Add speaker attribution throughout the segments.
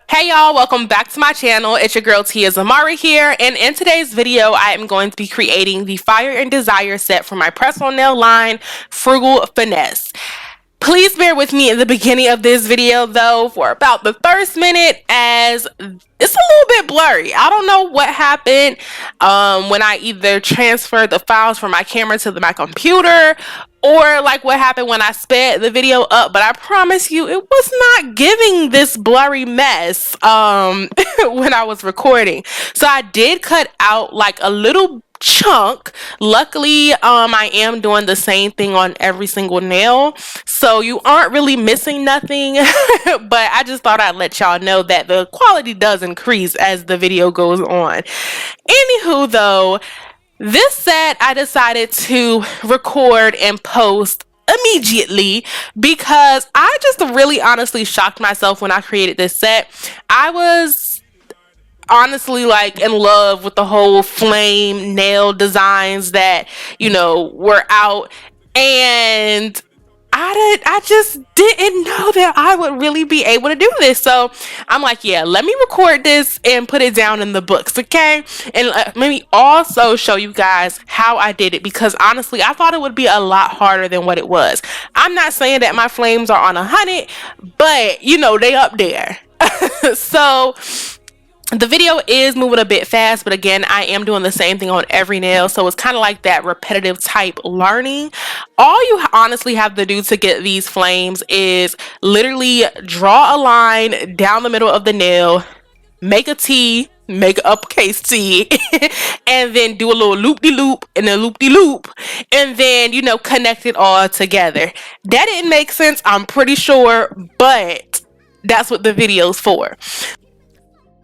Speaker 1: Hey y'all, welcome back to my channel. It's your girl Tia Zamara here, and in today's video I am going to be creating the Fire and Desire set for my press-on nail line, Frugal Finesse. Please bear with me in the beginning of this video though for about the first minute, as it's a little bit blurry. I don't know what happened when I either transferred the files from my camera to my computer, or like what happened when I sped the video up, but I promise you it was not giving this blurry mess when I was recording. So I did cut out like a little chunk. Luckily I am doing the same thing on every single nail, so you aren't really missing nothing. But I just thought I'd let y'all know that the quality does increase as the video goes on. Anywho though, this set I decided to record and post immediately because I just really honestly shocked myself when I created this set. I was honestly like in love with the whole flame nail designs that, you know, were out, and I just didn't know that I would really be able to do this. So I'm like, yeah, let me record this and put it down in the books, okay? And let me also show you guys how I did it, because honestly I thought it would be a lot harder than what it was. I'm not saying that my flames are on 100, but you know, they up there. So the video is moving a bit fast, but again, I am doing the same thing on every nail, so it's kind of like that repetitive type learning. All you honestly have to do to get these flames is literally draw a line down the middle of the nail, make a T, make an uppercase T, and then do a little loop-de-loop and a loop-de-loop, and then, you know, connect it all together. That didn't make sense, I'm pretty sure, but that's what the video's for.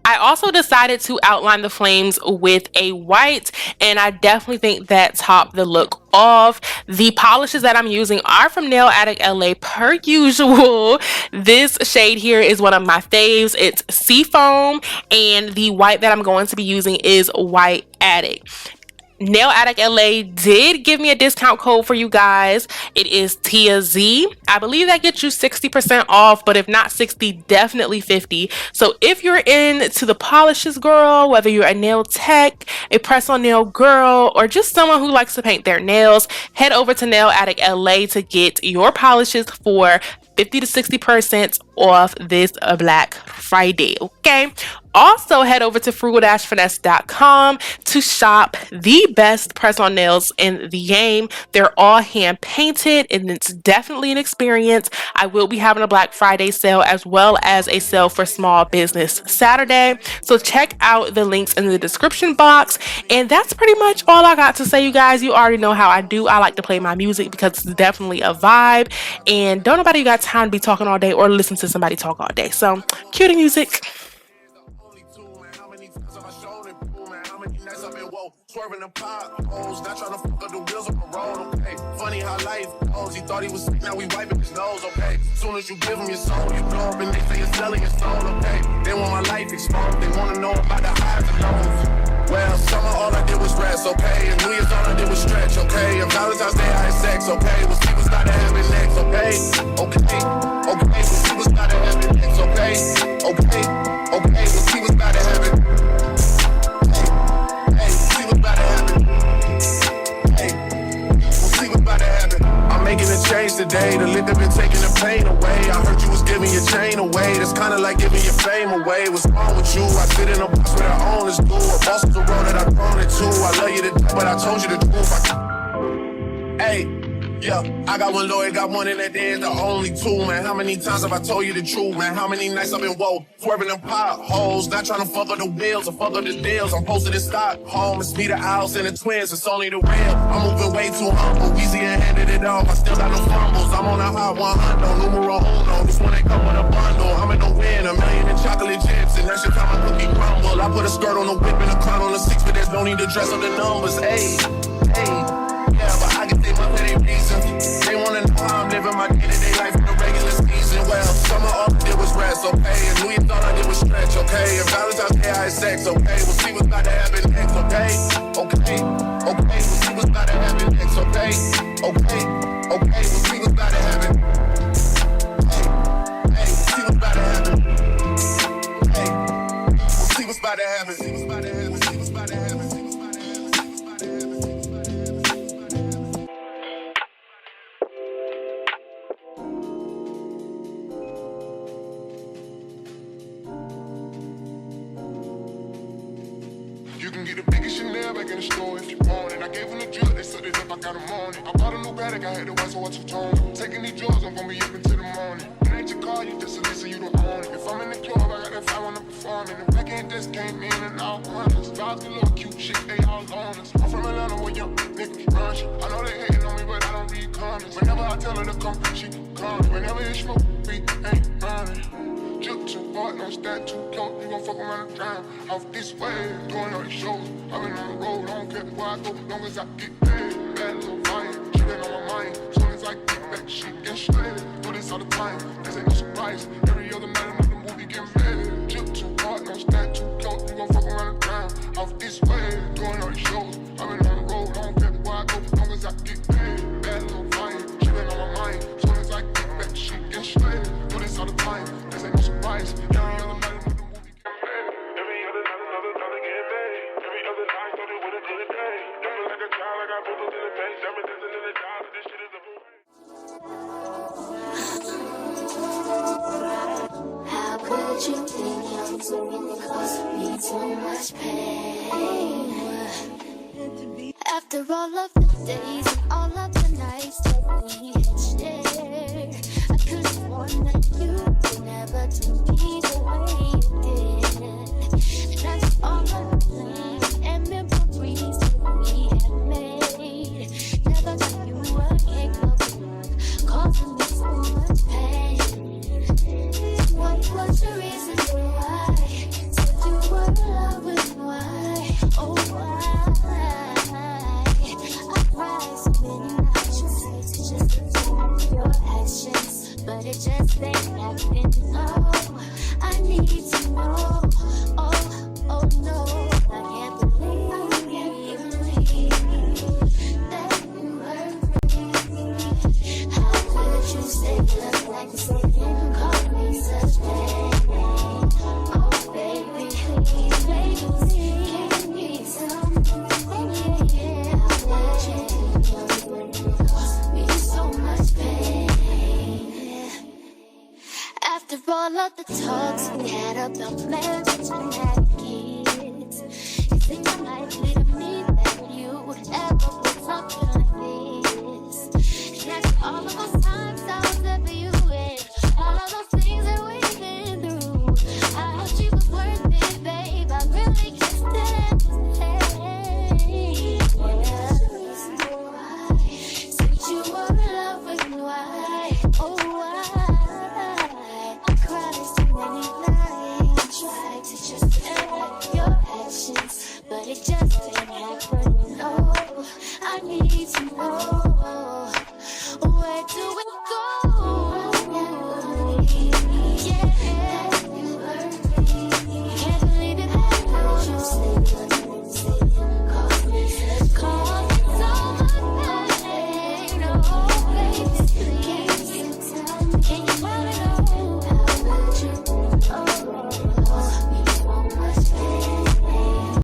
Speaker 1: I also decided to outline the flames with a white, and I definitely think that topped the look off. The polishes that I'm using are from Nail Addict LA per usual. This shade here is one of my faves. It's Seafoam, and the white that I'm going to be using is White Addict. Nail Addict LA did give me a discount code for you guys. It is TIAZ. I believe that gets you 60% off, but if not 60, definitely 50. So if you're into the polishes girl, whether you're a nail tech, a press-on nail girl, or just someone who likes to paint their nails, head over to Nail Addict LA to get your polishes for 50 to 60% off this Black Friday, okay? Also head over to frugal-finesse.com to shop the best press-on nails in the game. They're all hand painted, and it's definitely an experience. I will be having a Black Friday sale as well as a sale for Small Business Saturday, so check out the links in the description box. And that's pretty much all I got to say, you guys. You already know how I do. I like to play my music because it's definitely a vibe, and don't nobody got time to be talking all day or listen to somebody talk all day. So cue the music.
Speaker 2: Swerving the potholes, not trying to fuck up the wheels of the road, okay? Funny how life goes, he thought he was sick, now we wiping his nose, okay? Soon as you give him your soul, you blow up and they say you're selling your soul, okay? They want my life exposed, they wanna know about the highs and lows. Well, summer all I did was rest, okay? And New Year's all I did was stretch, okay? And Valentine's Day I had sex, okay? We'll see what's not to have next, okay? Okay, okay, we'll see what's not to have next, okay? Okay, okay, we'll see what's not to have it. Making a change today, the liquor been taking the pain away. I heard you was giving your chain away. That's kinda like giving your fame away. What's wrong with you? I sit in a box where the owners do. A boss is the road that I've grown into. I love you to death, but I told you the truth. Hey. Yeah, I got one lawyer, got one in that day, the only two, man. How many times have I told you the truth, man? How many nights I've been woke, swerving them potholes, not trying to fuck up the wheels or fuck up the deals. I'm posted in Stockholm, it's me, the Owls, and the twins, it's only the real. I'm moving way too humble, easy and handed it off, I still got no fumbles. I'm on a hot 100, numero uno, this one ain't come with a bundle. I'm in the win, $1 million in chocolate chips, and that's just how my cookie crumble. I put a skirt on the whip and a crown on the 6, but there's no need to dress on the numbers, ayy, ayy. Yeah, but I can think my petty reasons. They wanna know how I'm living my day-to-day life in the regular season. Well, summer all I did was rest, okay? And New Year's all I did was stretch, okay? And Valentine's Day I had sex, okay? We'll see what's about to happen next, okay? Okay, okay, we'll see what's about to happen next, okay? Okay, we'll see what's about to happen. Hey, we'll see what's about to happen. Hey, we'll see what's about to happen. See what's about to happen. See what's about to happen. See what's about to happen. See what's about to happen. You can get the biggest Chanel back in the store if you want it. I gave them the drill, they set it up, I got them on it. I bought a new Patek, I had the white, so I two-tone. Taking these drugs, I'm gonna be up until the morning. It ain't your car, you just a listen, you don't own it. If I'm in the club, I got that 5 on the performing. The back end just came in and all honest. Vibes get a little cute shit, they all on us. I'm from Atlanta where young niggas run shit. I know they hating on me, but I don't read comments. Whenever I tell her to come, she come. Whenever it's smoke, we ain't running. Jump too hard, don't stand too close. You gon' fuck around and drown. Off this way, doing all these shows. I've been on the road, I don't care where I go, long as I get paid. Bad little fire, she been on my mind. Soon as I get back, she get straight. Do this all the time, this ain't no surprise. Every other night another movie getting better. Jump too hard, don't stand too close. You gon' fuck around and drown. Off this way, doing all these shows. I've been on the road, I don't care where I go, long as I get paid. Bad little fire, she been on my mind. Soon as I get back, she get straight. Do this all the time. Ain't no surprise. Every other night another movie get made. Every other night another dollar get made. Every other night started with a good day. Jumping like a child, I got boogers in the face. Jumping dancing in the job, this shit is a parade.
Speaker 3: How could you think I'm doing it cause me so much pain? After all of the days and all of the nights that we had shared, I could have sworn that you would never do me the way you did. And that's all of the plans and memories that we had made. Never got you again, causing me so much pain. What was the reason why? Said you were in love with why? Oh why? I cried so many nights, you said to just ignore your actions, but it just ain't happening. No, I need to know. Oh no, I can't believe that you hurt me. How could you say just like a second, call me such pain? Oh baby, please, baby, can you tell me? Yeah, how could you cause me so much pain? After all of the talks we had about marriage and having kids, you think I'm likely to me that you would ever put something like this? And after all of those times I was there for you and all of those things that we've been through, I hope she was worth it, babe. I really can't stand this pain. Since you were in love with me, why? Oh why? I cried so many nights, tried to just act your actions, but it just